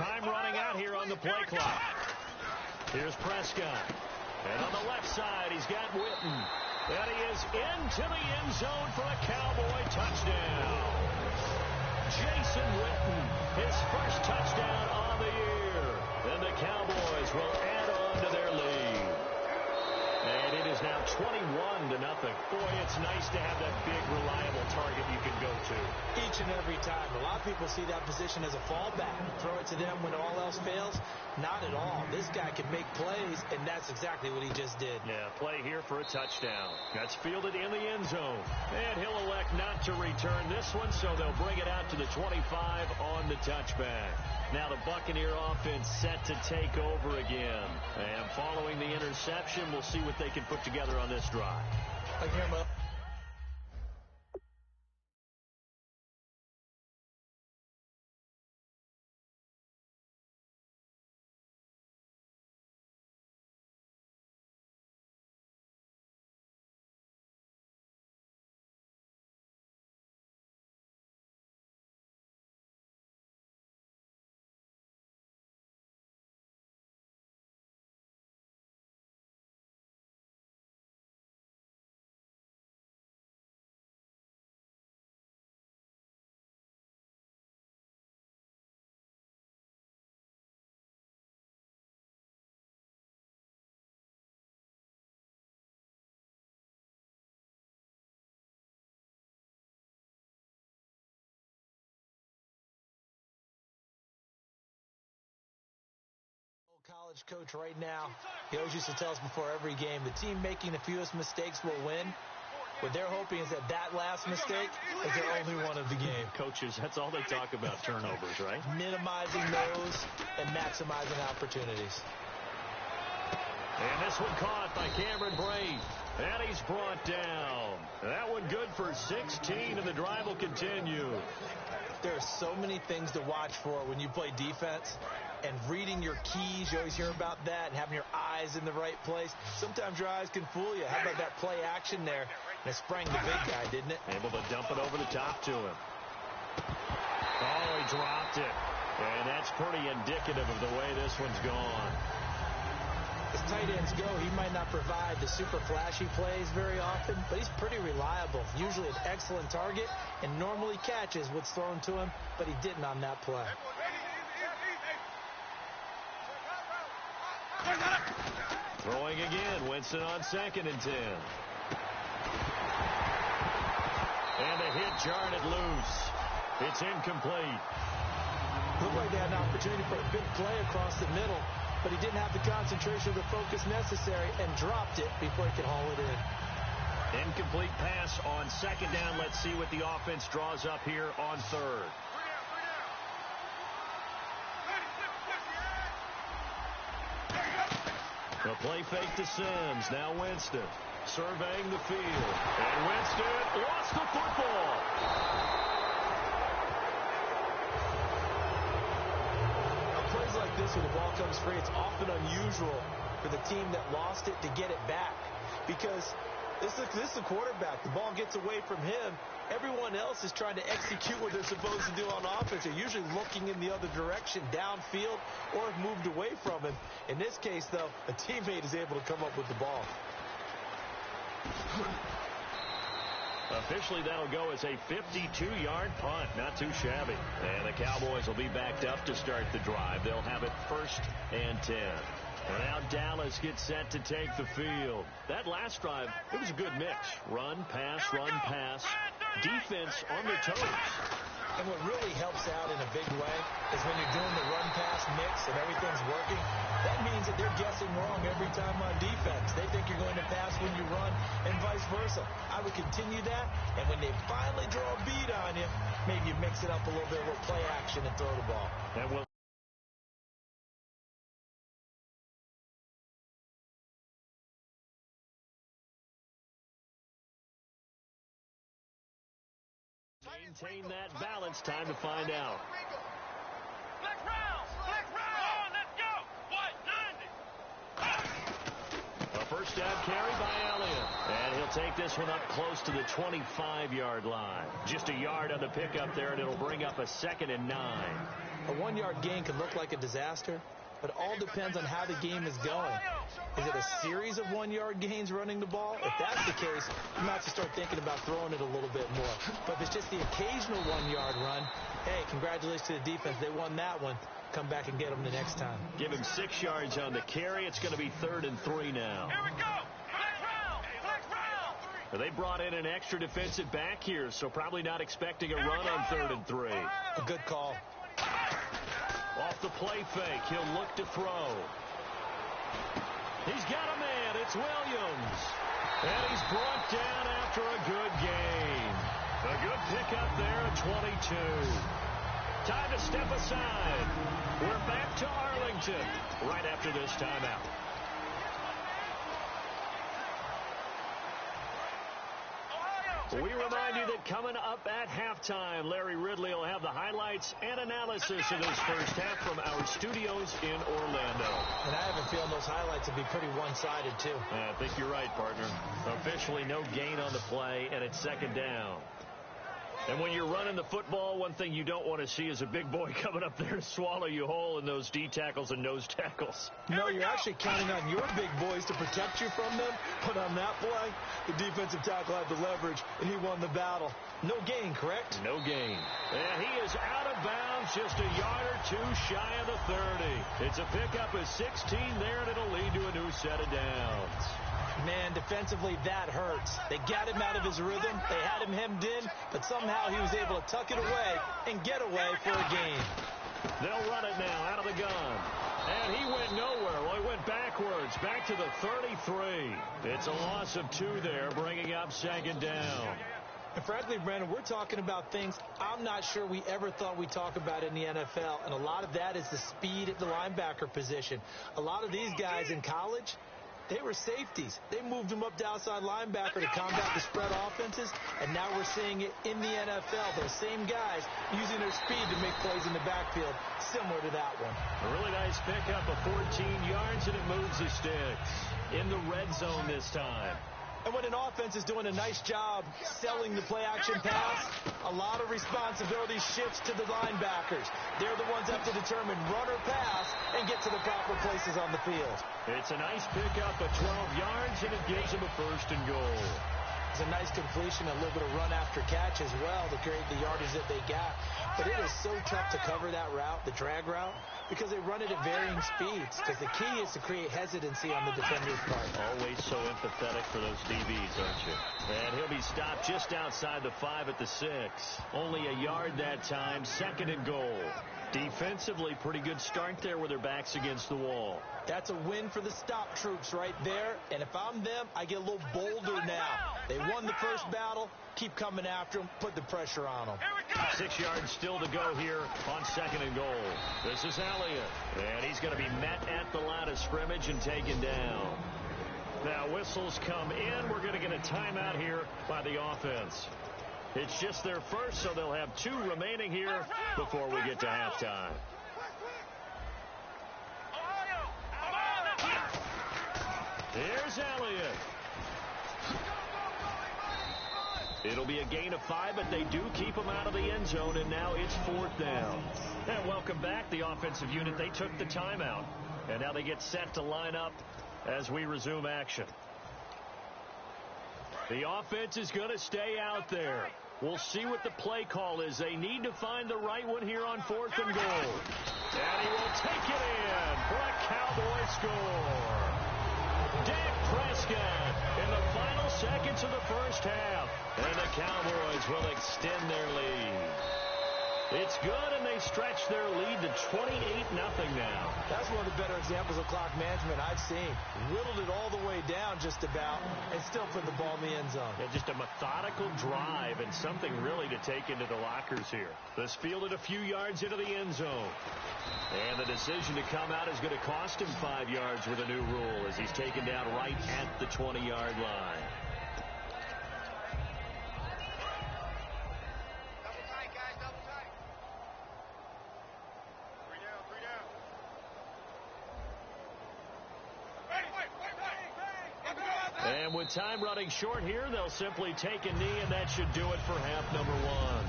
Time running out here on the play clock. Here's Prescott. And on the left side, he's got Witten. And he is into the end zone for a Cowboy touchdown. Jason Witten, his first touchdown on the year. And the Cowboys will add on to their lead. And it is now 21-0. Boy, it's nice to have that big, reliable target you can go to. Each and every time. A lot of people see that position as a fallback. Throw it to them when all else fails. Not at all. This guy can make plays, and that's exactly what he just did. Yeah, play here for a touchdown. That's fielded in the end zone. And he'll elect not to return this one, so they'll bring it out to the 25 on the touchback. Now the Buccaneer offense set to take over again. And following the interception, we'll see what they can put together on this drive. College coach right now, he always used to tell us before every game, the team making the fewest mistakes will win. What they're hoping is that last mistake is their only one of the game. Coaches, that's all they talk about, turnovers, right? Minimizing those and maximizing opportunities. And this one caught by Cameron Brate. And he's brought down. That one good for 16, and the drive will continue. There are so many things to watch for when you play defense. And reading your keys, you always hear about that, and having your eyes in the right place. Sometimes your eyes can fool you. How about that play action there? And it sprang the big guy, didn't it? Able to dump it over the top to him. Oh, he dropped it. And that's pretty indicative of the way this one's gone. As tight ends go, he might not provide the super flashy plays very often, but he's pretty reliable. Usually an excellent target, and normally catches what's thrown to him, but he didn't on that play. Throwing again, Winston on 2nd and 10. And a hit jarred it loose. It's incomplete. Looked like they had an opportunity for a big play across the middle, but he didn't have the concentration or the focus necessary and dropped it before he could haul it in. Incomplete pass on 2nd down. Let's see what the offense draws up here on 3rd. The play fake to Sims. Now Winston surveying the field. And Winston lost the football. On plays like this where the ball comes free, it's often unusual for the team that lost it to get it back. Because this is the quarterback. The ball gets away from him. Everyone else is trying to execute what they're supposed to do on offense. They're usually looking in the other direction, downfield, or have moved away from him. In this case, though, a teammate is able to come up with the ball. Officially, that'll go as a 52-yard punt. Not too shabby. And the Cowboys will be backed up to start the drive. They'll have it 1st and 10. And now Dallas gets set to take the field. That last drive, it was a good mix. Run, pass, defense on their toes. And what really helps out in a big way is when you're doing the run-pass mix and everything's working, that means that they're guessing wrong every time on defense. They think you're going to pass when you run and vice versa. I would continue that, and when they finally draw a beat on you, maybe you mix it up a little bit, a little play action and throw the ball. And we'll maintain that balance. Time to find out. Black round, let's go. 190. A first down carry by Elliott. And he'll take this one up close to the 25-yard line. Just a yard on the pickup there, and it'll bring up a 2nd and 9. A 1-yard gain can look like a disaster, but it all depends on how the game is going. Is it a series of 1-yard gains running the ball? If that's the case, you might have to start thinking about throwing it a little bit more. But if it's just the occasional 1-yard run, hey, congratulations to the defense. They won that one. Come back and get them the next time. Give him 6 yards on the carry. It's going to be 3rd and 3 now. Here we go. Flex round. They brought in an extra defensive back here, so probably not expecting a run on 3rd and 3. A good call. Off the play fake, he'll look to throw. He's got a man. It's Williams. And he's brought down after a good gain. A good pickup there at 22. Time to step aside. We're back to Arlington right after this timeout. We remind you that coming up at halftime, Larry Ridley will have the highlights and analysis of this first half from our studios in Orlando. And I have a feeling those highlights will be pretty one-sided, too. I think you're right, partner. Officially no gain on the play, and it's 2nd down. And when you're running the football, one thing you don't want to see is a big boy coming up there to swallow you whole in those D tackles and nose tackles. No, you're actually counting on your big boys to protect you from them. But on that play, the defensive tackle had the leverage, and he won the battle. No gain, correct? No gain. And he is out of bounds, just a yard or two shy of the 30. It's a pickup of 16 there, and it'll lead to a new set of downs. Man, defensively, that hurts. They got him out of his rhythm. They had him hemmed in, but somehow he was able to tuck it away and get away for a gain. They'll run it now out of the gun. And he went nowhere. Well, he went backwards, back to the 33. It's a loss of 2 there, bringing up 2nd down. And frankly, Brandon, we're talking about things I'm not sure we ever thought we'd talk about in the NFL, and a lot of that is the speed at the linebacker position. A lot of these guys in college, they were safeties. They moved them up to outside linebacker to combat the spread offenses, and now we're seeing it in the NFL. Those same guys using their speed to make plays in the backfield, similar to that one. A really nice pickup of 14 yards, and it moves the sticks. In the red zone this time. And when an offense is doing a nice job selling the play-action pass, a lot of responsibility shifts to the linebackers. They're the ones that have to determine run or pass and get to the proper places on the field. It's a nice pickup of 12 yards, and it gives them a 1st and goal. It's a nice completion, a little bit of run after catch as well to create the yardage that they got. But it is so tough to cover that route, the drag route, because they run it at varying speeds. Because the key is to create hesitancy on the defender's part. Always so empathetic for those DBs, aren't you? And he'll be stopped just outside the 5 at the 6. Only a yard that time, 2nd and goal. Defensively, pretty good start there with their backs against the wall. That's a win for the stop troops right there. And if I'm them, I get a little bolder now. They won the first battle. Keep coming after them. Put the pressure on them. 6 yards still to go here on 2nd and goal. This is Elliott. And he's going to be met at the line of scrimmage and taken down. Now whistles come in. We're going to get a timeout here by the offense. It's just their first, so they'll have 2 remaining here before we get to halftime. Here's Elliott. It'll be a gain of 5, but they do keep him out of the end zone, and now it's 4th down. And welcome back, the offensive unit. They took the timeout, and now they get set to line up as we resume action. The offense is going to stay out there. We'll see what the play call is. They need to find the right one here on 4th and goal. And he will take it in for a Cowboy score. Dak Prescott in the final seconds of the first half. And the Cowboys will extend their lead. It's good, and they stretch their lead to 28-0 now. That's one of the better examples of clock management I've seen. Whittled it all the way down just about and still put the ball in the end zone. Yeah, just a methodical drive and something really to take into the lockers here. This fielded a few yards into the end zone. And the decision to come out is going to cost him 5 yards with a new rule as he's taken down right at the 20-yard line. And And with time running short here, they'll simply take a knee, and that should do it for half number one.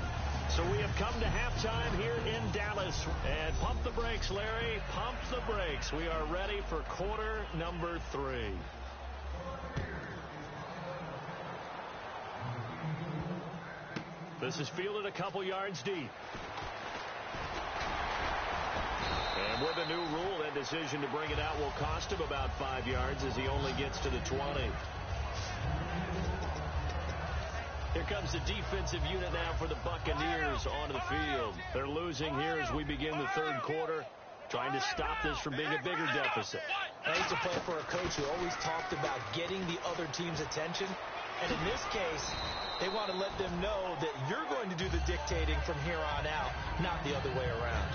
So we have come to halftime here in Dallas. And pump the brakes, Larry. Pump the brakes. We are ready for quarter number 3. This is fielded a couple yards deep. And with a new rule, that decision to bring it out will cost him about 5 yards as he only gets to the 20. Here comes the defensive unit now for the Buccaneers onto the field. They're losing here as we begin the third quarter, trying to stop this from being a bigger deficit. I used to play for a coach who always talked about getting the other team's attention. And in this case, they want to let them know that you're going to do the dictating from here on out, not the other way around.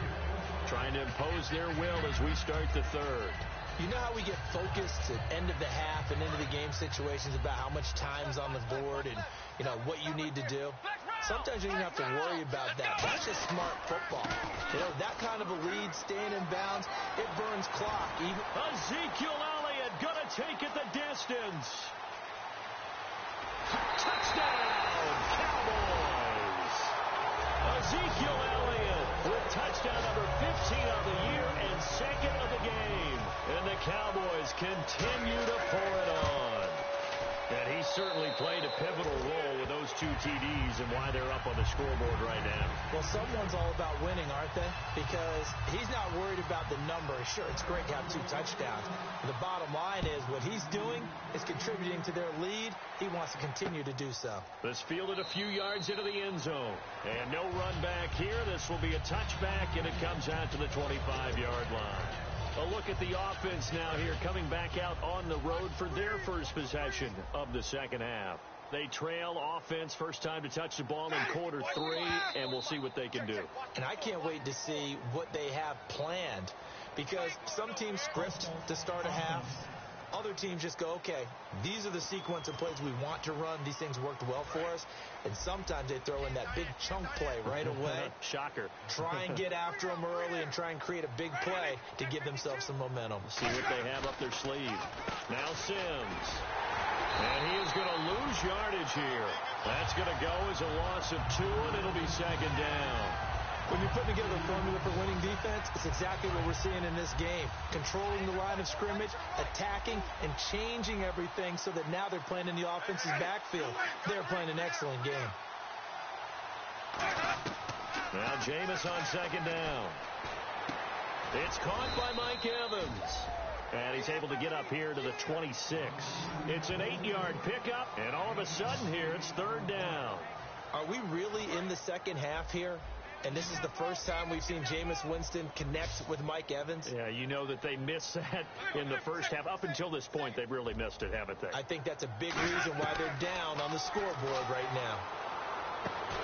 Trying to impose their will as we start the third. You know how we get focused at end of the half and into the game situations about how much time's on the board and, you know, what you need to do? Sometimes you don't have to worry about that. That's just smart football. You know, that kind of a lead, staying in bounds, it burns clock. Ezekiel Elliott going to take it the distance. Touchdown, Cowboys. Ezekiel Elliott with touchdown number 15 of the year and second of the game. And the Cowboys continue to pour it on. And he certainly played a pivotal role with those 2 TDs and why they're up on the scoreboard right now. Well, someone's all about winning, aren't they? Because he's not worried about the number. Sure, it's great to have 2 touchdowns. But the bottom line is what he's doing is contributing to their lead. He wants to continue to do so. This fielded a few yards into the end zone. And no run back here. This will be a touchback, and it comes out to the 25-yard line. A look at the offense now here, coming back out on the road for their first possession of the second half. They trail offense, first time to touch the ball in quarter 3, and we'll see what they can do. And I can't wait to see what they have planned, because some teams script to start a half. Other teams just go, okay, these are the sequence of plays we want to run. These things worked well for us. And sometimes they throw in that big chunk play right away. Shocker. Try and get after them early and try and create a big play to give themselves some momentum. See what they have up their sleeve. Now Sims. And he is going to lose yardage here. That's going to go as a loss of 2, and it'll be second down. When you're putting together a formula for winning defense, it's exactly what we're seeing in this game. Controlling the line of scrimmage, attacking, and changing everything so that now they're playing in the offense's backfield. They're playing an excellent game. Now Jameis on second down. It's caught by Mike Evans. And he's able to get up here to the 26. It's an 8-yard pickup, and all of a sudden here it's third down. Are we really in the second half here? And this is the first time we've seen Jameis Winston connect with Mike Evans. Yeah, you know that they missed that in the first half. Up until this point, they've really missed it, haven't they? I think that's a big reason why they're down on the scoreboard right now.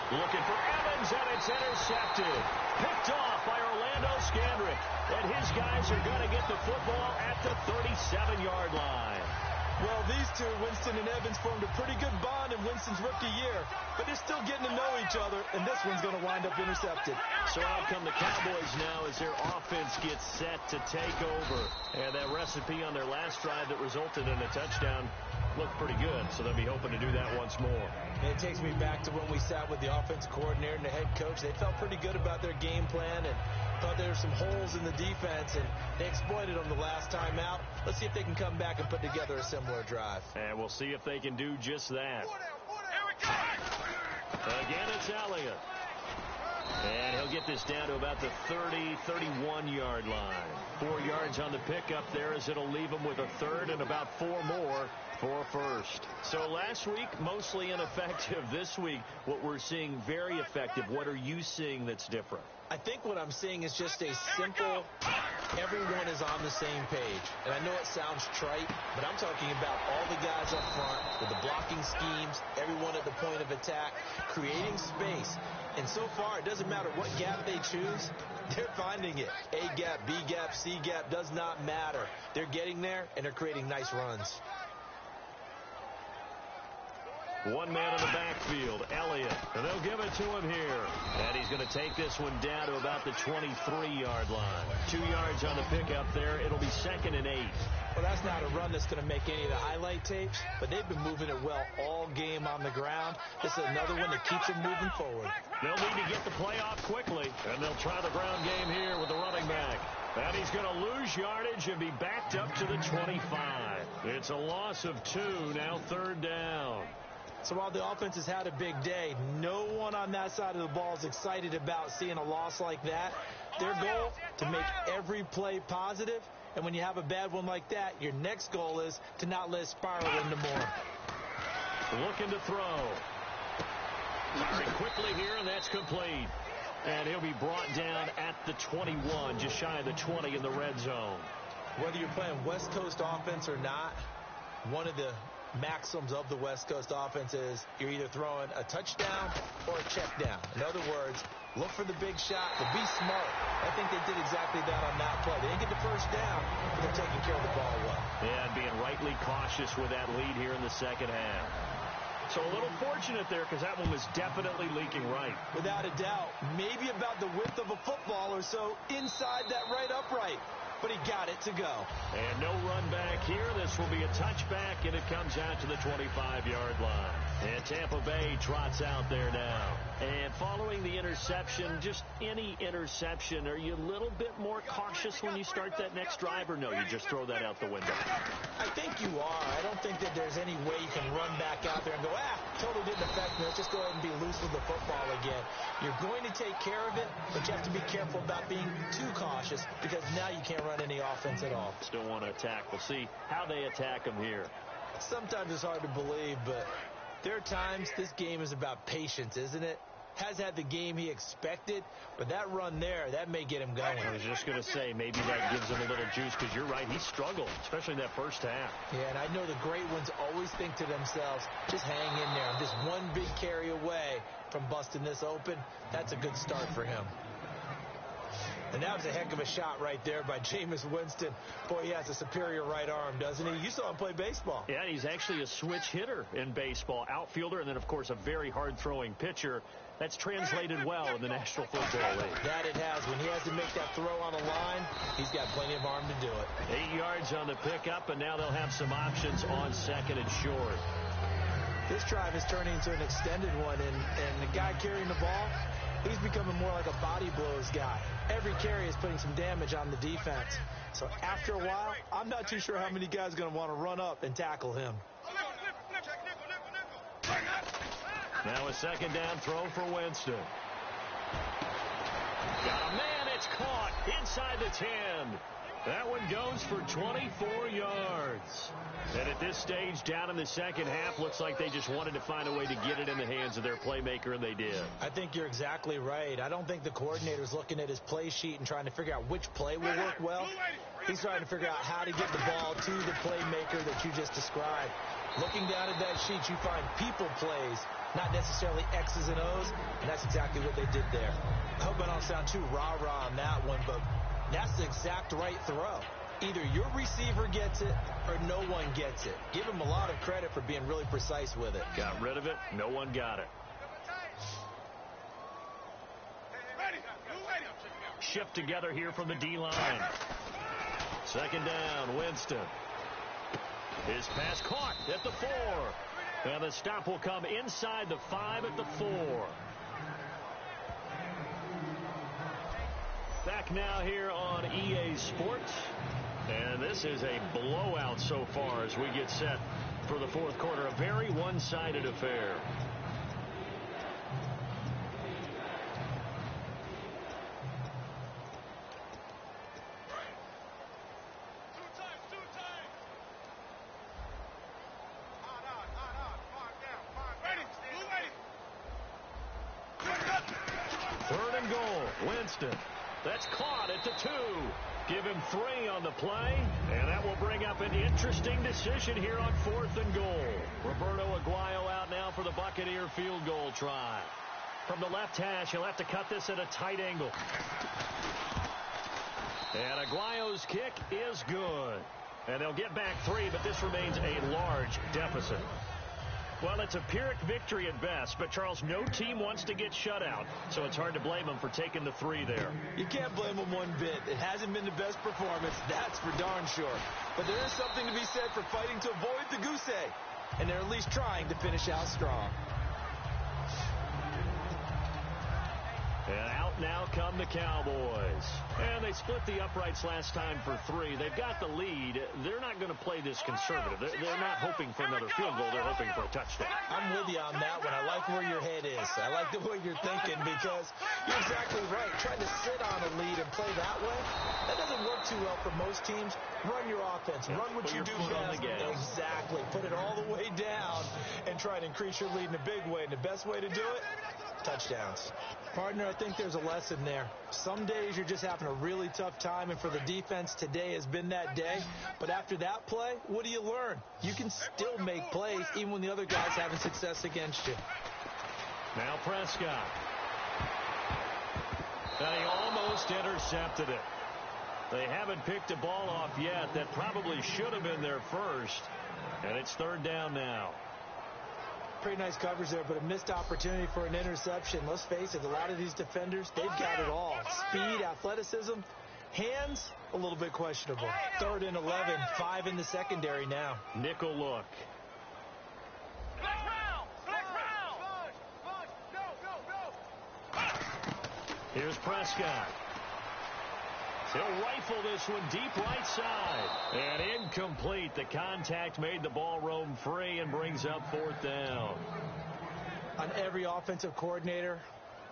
Looking for Evans, and it's intercepted. Picked off by Orlando Scandrick. And his guys are going to get the football at the 37-yard line. Well, these two, Winston and Evans, formed a pretty good bond in Winston's rookie year. But they're still getting to know each other, and this one's going to wind up intercepted. So out come the Cowboys now as their offense gets set to take over. And that recipe on their last drive that resulted in a touchdown looked pretty good, so they'll be hoping to do that once more. And it takes me back to when we sat with the offensive coordinator and the head coach. They felt pretty good about their game plan and thought there were some holes in the defense, and they exploited them the last time out. Let's see if they can come back and put together a similar drive. And we'll see if they can do just that. Again, it's Elliott. And he'll get this down to about the 30, 31-yard line. 4 yards on the pickup there as it'll leave him with a third and about 4 more for a first. So last week, mostly ineffective. This week, what we're seeing very effective. What are you seeing that's different? I think what I'm seeing is just a simple, everyone is on the same page. And I know it sounds trite, but I'm talking about all the guys up front with the blocking schemes, everyone at the point of attack, creating space. And so far, it doesn't matter what gap they choose, they're finding it. A gap, B gap, C gap, does not matter. They're getting there, and they're creating nice runs. One man in the backfield, Elliott. And they'll give it to him here. And he's going to take this one down to about the 23-yard line. 2 yards on the pickup there. It'll be 2nd and 8. Well, that's not a run that's going to make any of the highlight tapes, but they've been moving it well all game on the ground. This is another one that keeps them moving forward. They'll need to get the play off quickly, and they'll try the ground game here with the running back. And he's going to lose yardage and be backed up to the 25. It's a loss of 2, now 3rd down. So while the offense has had a big day, no one on that side of the ball is excited about seeing a loss like that. Their goal, to make every play positive. And when you have a bad one like that, your next goal is to not let it spiral into more. Looking to throw. Firing quickly here, and that's complete. And he'll be brought down at the 21, just shy of the 20 in the red zone. Whether you're playing West Coast offense or not, one of the maxims of the West Coast offense is you're either throwing a touchdown or a check down. In other words, look for the big shot, but be smart. I think they did exactly that on that play. They didn't get the first down, but they're taking care of the ball well. Yeah, and being rightly cautious with that lead here in the second half. So a little fortunate there because that one was definitely leaking right. Without a doubt. Maybe about the width of a football or so inside that right upright. But he got it to go. And no run back here. This will be a touchback, and it comes out to the 25-yard line. And Tampa Bay trots out there now. And following the interception, just any interception, are you a little bit more cautious when you start that next drive, or no, you just throw that out the window? I think you are. I don't think that there's any way you can run back out there and go, totally didn't affect me. Let's just go ahead and be loose with the football again. You're going to take care of it, but you have to be careful about being too cautious because now you can't run any offense at all. Still want to attack. We'll see how they attack them here. Sometimes it's hard to believe, but there are times this game is about patience, isn't it? Has had the game he expected, but that run there, that may get him going. I was just going to say, maybe that gives him a little juice, because you're right, he struggled, especially in that first half. Yeah, and I know the great ones always think to themselves, just hang in there. I'm just one big carry away from busting this open. That's a good start for him. And that was a heck of a shot right there by Jameis Winston. Boy, he has a superior right arm, doesn't he? You saw him play baseball. Yeah, he's actually a switch hitter in baseball. Outfielder, and then, of course, a very hard-throwing pitcher. That's translated well in the National Football League. That it has. When he has to make that throw on a line, he's got plenty of arm to do it. 8 yards on the pickup, and now they'll have some options on 2nd and short. This drive is turning into an extended one, and the guy carrying the ball, he's becoming more like a body blows guy. Every carry is putting some damage on the defense. So after a while, I'm not too sure how many guys are going to want to run up and tackle him. Now a 2nd down throw for Winston. Got a man, it's caught inside the 10. That one goes for 24 yards. And at this stage, down in the second half, looks like they just wanted to find a way to get it in the hands of their playmaker, and they did. I think you're exactly right. I don't think the coordinator's looking at his play sheet and trying to figure out which play will work well. He's trying to figure out how to get the ball to the playmaker that you just described. Looking down at that sheet, you find people plays, not necessarily X's and O's, and that's exactly what they did there. I hope I don't sound too rah-rah on that one, but that's the exact right throw. Either your receiver gets it or no one gets it. Give him a lot of credit for being really precise with it. Got rid of it. No one got it. Shift together here from the D-line. 2nd down, Winston. His pass caught at the 4. And the stop will come inside the 5 at the 4. Back now here on EA Sports. And this is a blowout so far as we get set for the 4th quarter. A very one-sided affair. Third and goal, Winston. That's caught at the 2. Give him 3 on the play, and that will bring up an interesting decision here on 4th and goal. Roberto Aguayo out now for the Buccaneer field goal try. From the left hash, he'll have to cut this at a tight angle. And Aguayo's kick is good. And they'll get back 3, but this remains a large deficit. Well, it's a Pyrrhic victory at best, but, Charles, no team wants to get shut out, so it's hard to blame them for taking the 3 there. You can't blame them one bit. It hasn't been the best performance, that's for darn sure. But there is something to be said for fighting to avoid the goose egg, and they're at least trying to finish out strong. And out now come the Cowboys. And they split the uprights last time for 3. They've got the lead. They're not going to play this conservative. They're not hoping for another field goal. They're hoping for a touchdown. I'm with you on that one. I like where your head is. I like the way you're thinking because you're exactly right. Trying to sit on a lead and play that way, that doesn't work too well for most teams. Run your offense. Run what you do best. Exactly. Put it all the way down and try to increase your lead in a big way. And the best way to do it, touchdowns. Partner, I think there's a lesson there. Some days you're just having a really tough time, and for the defense, today has been that day. But after that play, what do you learn? You can still make plays even when the other guy's having success against you. Now Prescott. And he almost intercepted it. They haven't picked a ball off yet. That probably should have been their first. And it's 3rd down now. Pretty nice coverage there, but a missed opportunity for an interception. Let's face it, a lot of these defenders, they've got it all. Speed, athleticism, hands, a little bit questionable. 3rd and 11, 5 in the secondary now. Nickel look. Here's Prescott. He'll rifle this one deep right side. And incomplete. The contact made the ball roam free and brings up 4th down. On every offensive coordinator,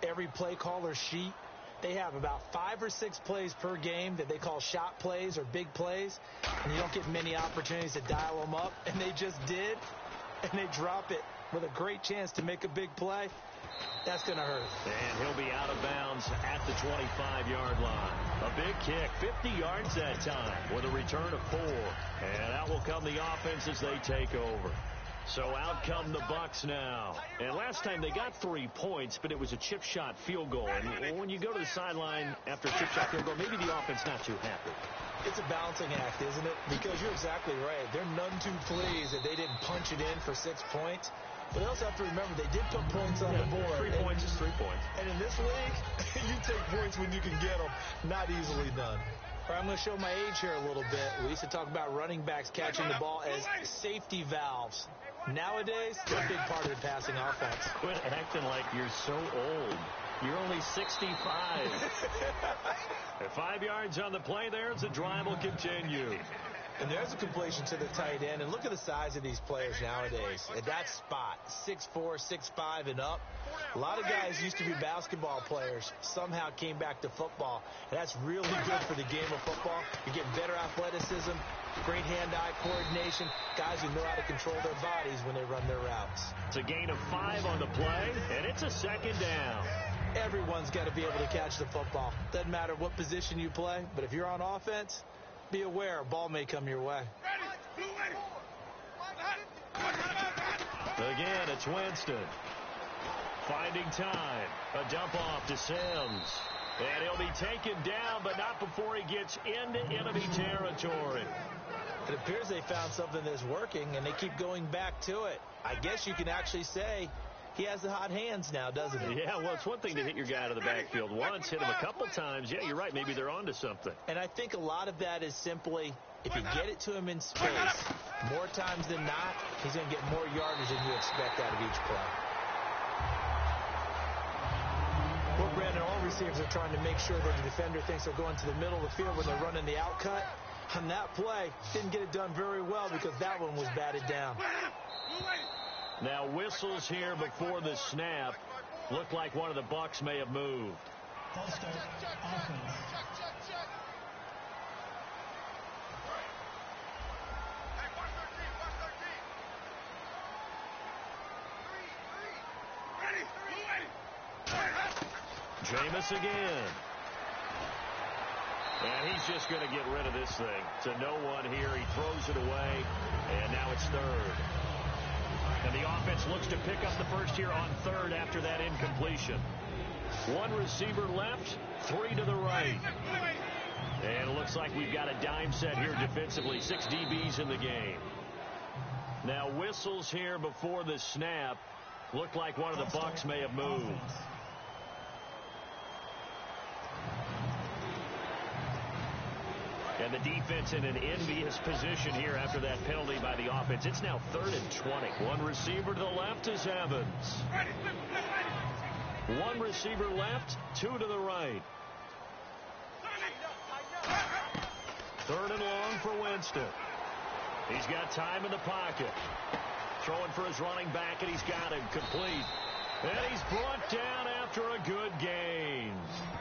every play caller sheet, they have about 5 or 6 plays per game that they call shot plays or big plays. And you don't get many opportunities to dial them up. And they just did. And they drop it with a great chance to make a big play. That's going to hurt. And he'll be out of bounds at the 25-yard line. A big kick, 50 yards that time with a return of 4. And out will come the offense as they take over. So out come the Bucs now. And last time they got 3 points, but it was a chip shot field goal. And when you go to the sideline after a chip shot field goal, maybe the offense not too happy. It's a balancing act, isn't it? Because you're exactly right. They're none too pleased that they didn't punch it in for 6 points. But they also have to remember they did put points on the board. 3 points is 3 points. And in this league, you take points when you can get them. Not easily done. All right, I'm going to show my age here a little bit. We used to talk about running backs catching the ball as safety valves. Nowadays, they're a big part of the passing offense. Quit acting like you're so old. You're only 65. 5 yards on the play there as the drive will continue. And there's a completion to the tight end. And look at the size of these players nowadays. At that spot, 6'4", 6'5", and up. A lot of guys used to be basketball players. Somehow came back to football. And that's really good for the game of football. You're getting better athleticism, great hand-eye coordination, guys who know how to control their bodies when they run their routes. It's a gain of 5 on the play, and it's a 2nd down. Everyone's got to be able to catch the football. Doesn't matter what position you play, but if you're on offense, be aware a ball may come your way. Again, it's Winston. Finding time. A dump off to Sims. And he'll be taken down, but not before he gets into enemy territory. It appears they found something that's working, and they keep going back to it. I guess you can actually say he has the hot hands now, doesn't he? Yeah, well, it's one thing to hit your guy out of the backfield once, hit him a couple times. Yeah, you're right. Maybe they're onto something. And I think a lot of that is simply if you get it to him in space, more times than not, he's going to get more yardage than you expect out of each play. Well, Brandon, all receivers are trying to make sure that the defender thinks they're going to the middle of the field when they're running the out cut. On that play, didn't get it done very well because that one was batted down. Now whistles here before the snap. Looked like one of the Bucs may have moved. False start, offense. Jameis again. And he's just going to get rid of this thing. To no one here. He throws it away. And now it's 3rd. And the offense looks to pick up the first here on 3rd after that incompletion. 1 receiver left, 3 to the right. And it looks like we've got a dime set here defensively. 6 DBs in the game. Now whistles here before the snap. Looked like one of the Bucs may have moved. And the defense in an envious position here after that penalty by the offense. It's now 3rd and 20. One receiver to the left is Evans. One receiver left, 2 to the right. 3rd and long for Winston. He's got time in the pocket. Throwing for his running back, and he's got him complete. And he's brought down after a good gain.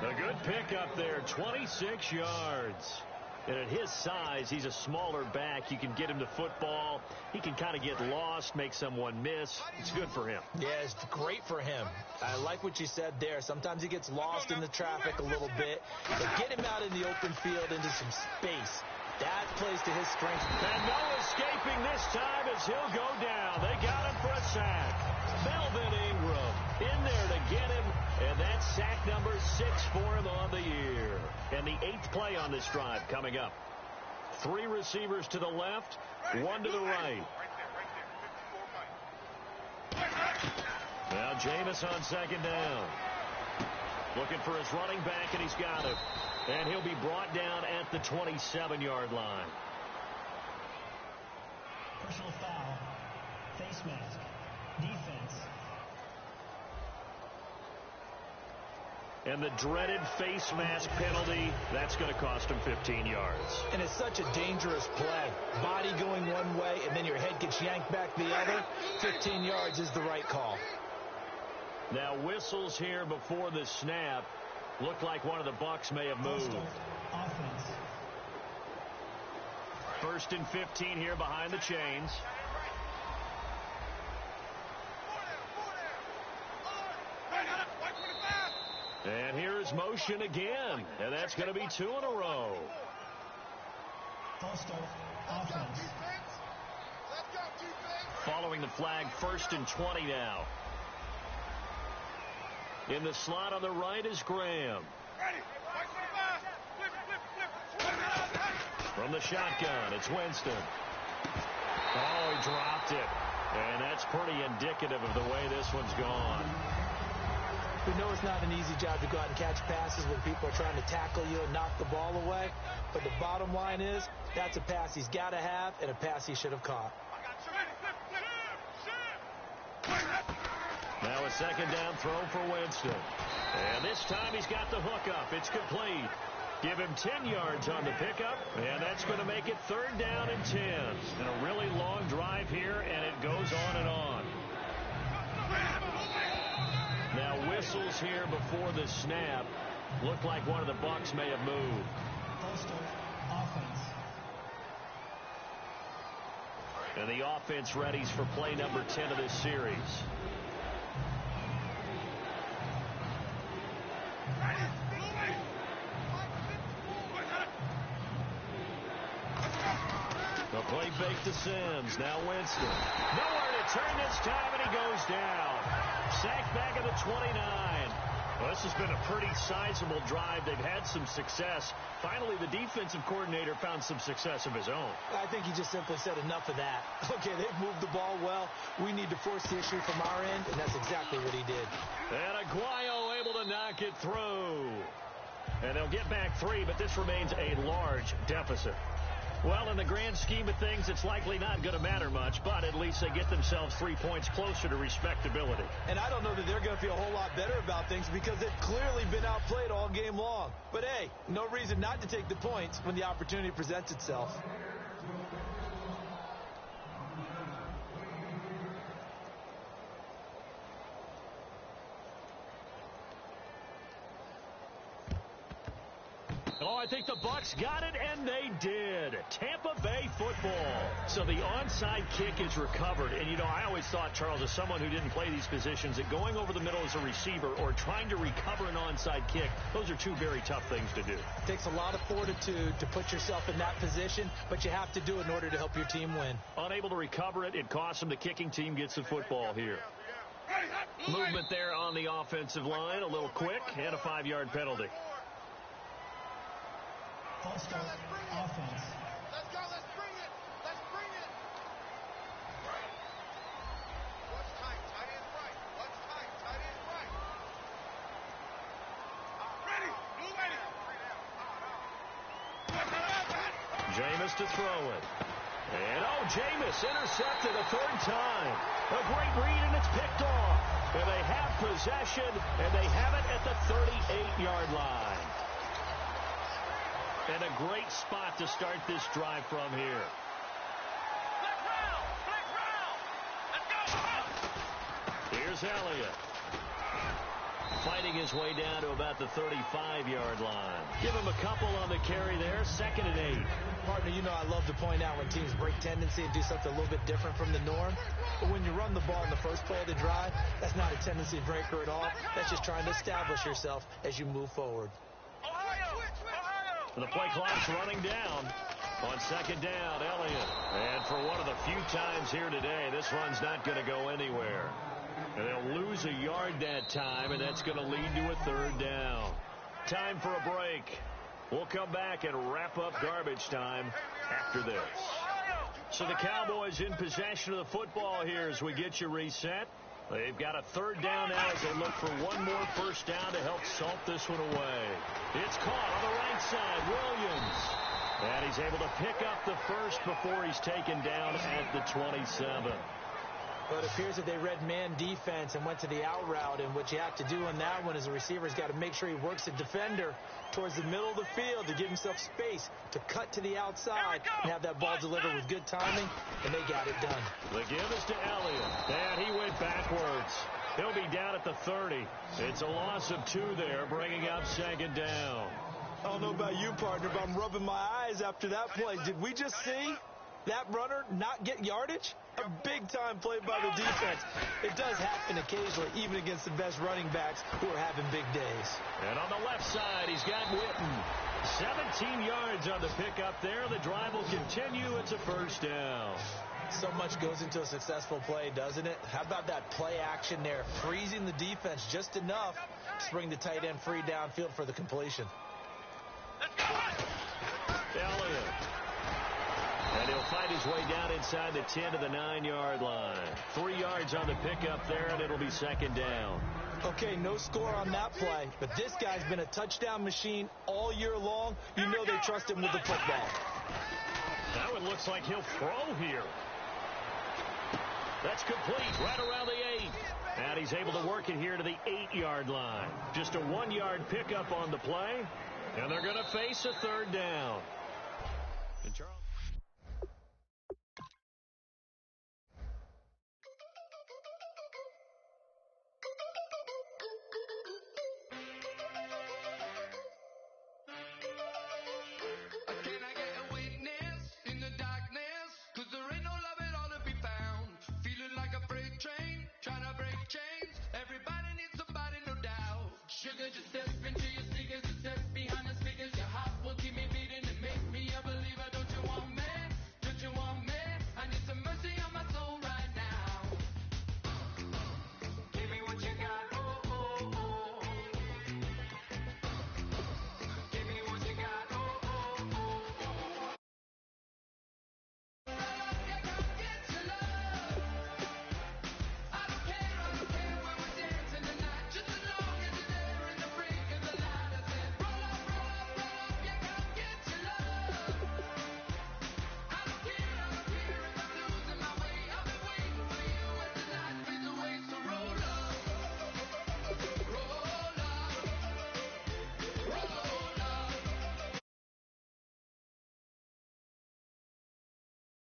A good pickup there, 26 yards. And at his size, he's a smaller back. You can get him to football. He can kind of get lost, make someone miss. It's good for him. Yeah, it's great for him. I like what you said there. Sometimes he gets lost in the traffic a little bit. But get him out in the open field into some space. That plays to his strength. And no escaping this time as he'll go down. They got him for a sack. Melvin Ingram in there to get him. And that's sack number 6 for him on the year. And the 8th play on this drive coming up. 3 receivers to the left, 1 to the right. Now Jameis on 2nd down. Looking for his running back, and he's got him. And he'll be brought down at the 27-yard line. Personal foul. Face mask. Defense. And the dreaded face mask penalty, that's going to cost him 15 yards. And it's such a dangerous play. Body going one way, and then your head gets yanked back the other. 15 yards is the right call. Now whistles here before the snap. Looked like one of the Bucs may have moved. Offense. 1st and 15 here behind the chains. And here is motion again. And that's going to be 2 in a row. False start. Offense. Following the flag, 1st and 20 now. In the slot on the right is Graham. From the shotgun, it's Winston. Oh, he dropped it. And that's pretty indicative of the way this one's gone. We know it's not an easy job to go out and catch passes when people are trying to tackle you and knock the ball away. But the bottom line is, that's a pass he's got to have and a pass he should have caught. Now a 2nd down throw for Winston. And this time he's got the hook up. It's complete. Give him 10 yards on the pickup, and that's going to make it 3rd down and 10. And a really long drive here, and it goes on and on. Now whistles here before the snap. Looked like one of the Bucs may have moved. False start. Offense. And the offense readies for play number 10 of this series. The play fake to Sims. Now Winston. Nowhere to turn this time, and he goes down. Sacked back at the 29. Well, this has been a pretty sizable drive. They've had some success. Finally, the defensive coordinator found some success of his own. I think he just simply said enough of that. Okay, they've moved the ball well. We need to force the issue from our end, and that's exactly what he did. And Aguayo able to knock it through. And they'll get back 3, but this remains a large deficit. Well, in the grand scheme of things, it's likely not going to matter much, but at least they get themselves 3 points closer to respectability. And I don't know that they're going to feel a whole lot better about things because they've clearly been outplayed all game long. But, hey, no reason not to take the points when the opportunity presents itself. Oh, I think the Bucs got it, and they did. Tampa Bay football. So the onside kick is recovered. And, you know, I always thought, Charles, as someone who didn't play these positions, that going over the middle as a receiver or trying to recover an onside kick, those are 2 very tough things to do. It takes a lot of fortitude to put yourself in that position, but you have to do it in order to help your team win. Unable to recover it, it costs them. The kicking team gets the football here. Movement there on the offensive line, a little quick, and a 5-yard penalty. False start. Offense. Let's go. Let's bring it. Let's bring Jameis to throw it. And, Jameis intercepted a third time. A great read, and it's picked off. And they have possession, and they have it at the 38-yard line. And a great spot to start this drive from here. Here's Elliott. Fighting his way down to about the 35-yard line. Give him a couple on the carry there. 2nd and 8. Partner, you know I love to point out when teams break tendency and do something a little bit different from the norm. But when you run the ball in the first play of the drive, that's not a tendency breaker at all. That's just trying to establish yourself as you move forward. The play clock's running down. On 2nd down, Elliott. And for one of the few times here today, this run's not going to go anywhere. And they'll lose a yard that time, and that's going to lead to a 3rd down. Time for a break. We'll come back and wrap up garbage time after this. So the Cowboys in possession of the football here as we get you reset. They've got a 3rd down now as they look for one more first down to help salt this one away. It's caught on the right side. Williams. And he's able to pick up the first before he's taken down at the 27. But it appears that they read man defense and went to the out route. And what you have to do on that one is the receiver's got to make sure he works the defender towards the middle of the field to give himself space to cut to the outside and have that ball delivered with good timing, and they got it done. The give is to Elliott, and he went backwards. He'll be down at the 30. It's a loss of 2 there, bringing up 2nd down. I don't know about you, partner, but I'm rubbing my eyes after that play. Did we just see that runner not get yardage? A big-time play by the defense. It does happen occasionally, even against the best running backs who are having big days. And on the left side, he's got Witten. 17 yards on the pickup there. The drive will continue. It's a first down. So much goes into a successful play, doesn't it? How about that play action there? Freezing the defense just enough to bring the tight end free downfield for the completion. Elliott. And he'll fight his way down inside the 10 to the 9-yard line. 3 yards on the pickup there, and it'll be 2nd down. Okay, no score on that play, but this guy's been a touchdown machine all year long. You know they trust him with the football. Now it looks like he'll throw here. That's complete right around the 8. And he's able to work it here to the 8-yard line. Just a 1-yard pickup on the play, and they're going to face a 3rd down. And Charles. Sugar just